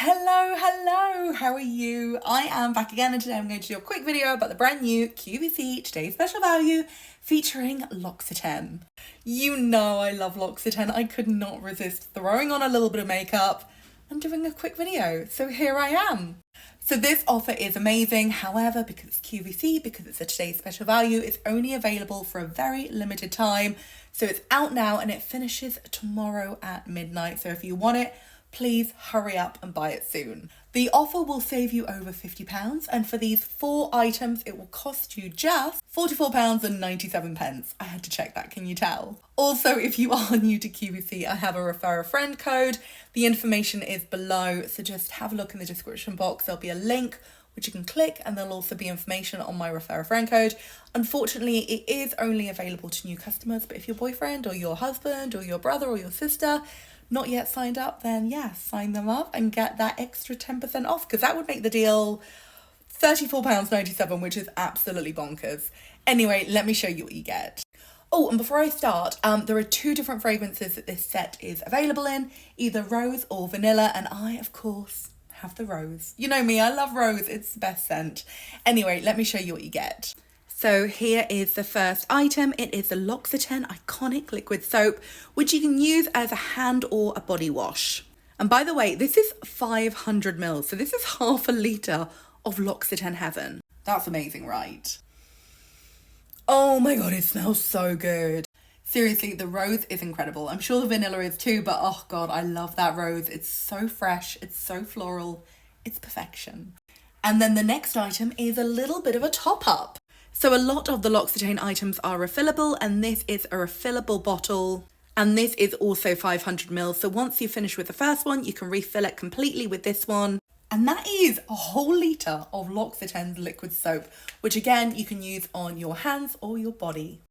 Hello, how are you? I am back again and today I'm going to do a quick video about the brand new QVC Today's Special Value featuring L'Occitane. You know I love L'Occitane. I could not resist throwing on a little bit of makeup and doing a quick video, so here I am. So this offer is amazing, however, because it's QVC, because it's a Today's Special Value, it's only available for a very limited time. So it's out now and it finishes tomorrow at midnight, so if you want it, please hurry up and buy it soon. The offer will save you over £50 and for these 4 items it will cost you just £44.97. I had to check that, can you tell? Also, if you are new to QVC, I have a refer a friend code. The information is below, so just have a look in the description box. There'll be a link which you can click and there'll also be information on my refer a friend code. Unfortunately, it is only available to new customers, but if your boyfriend or your husband or your brother or your sister not yet signed up, then yes, sign them up and get that extra 10% off, because that would make the deal £34.97, which is absolutely bonkers. Anyway, let me show you what you get. Oh, and before I start, there are 2 different fragrances that this set is available in, either rose or vanilla, and I, of course, have the rose. You know me, I love rose, it's the best scent. Anyway, let me show you what you get. So here is the first item. It is the L'Occitane Iconic Liquid Soap, which you can use as a hand or a body wash. And by the way, this is 500 mils, so this is half a litre of L'Occitane heaven. That's amazing, right? Oh my God, it smells so good. Seriously, the rose is incredible. I'm sure the vanilla is too, but oh God, I love that rose. It's so fresh, it's so floral, it's perfection. And then the next item is a little bit of a top up. So a lot of the L'Occitane items are refillable, and this is a refillable bottle. And this is also 500 mils. So once you finish with the first one, you can refill it completely with this one. And that is a whole litre of L'Occitane's liquid soap, which again, you can use on your hands or your body.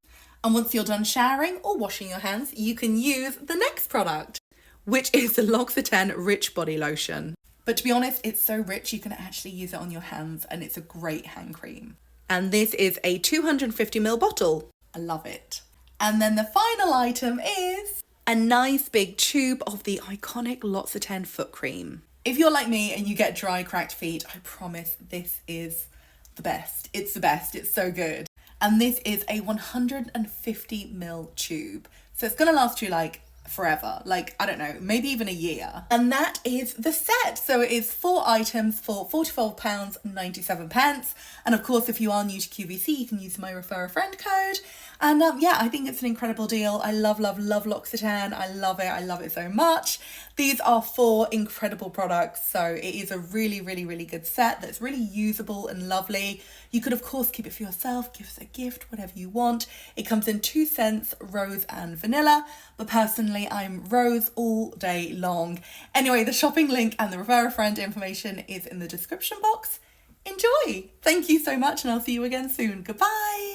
And once you're done showering or washing your hands, you can use the next product, which is the L'Occitane Rich Body Lotion. But to be honest, it's so rich, you can actually use it on your hands, and it's a great hand cream. And this is a 250ml bottle. I love it. And then the final item is a nice big tube of the iconic L'Occitane foot cream. If you're like me and you get dry, cracked feet, I promise this is the best. It's the best, it's so good. And this is a 150ml tube. So it's gonna last you like forever, like I don't know, maybe even a year. And that is the set. So it is 4 items for £44.97. And of course, if you are new to QVC, you can use my refer a friend code. And yeah, I think it's an incredible deal. I love L'Occitane. I love it so much. These are 4 incredible products, so it is a really good set that's really usable and lovely. You could of course keep it for yourself, give it a gift, whatever you want. It comes in 2 scents, rose and vanilla, but personally I'm rose all day long. Anyway, the shopping link and the refer a friend information is in the description box. Enjoy! Thank you so much and I'll see you again soon. Goodbye!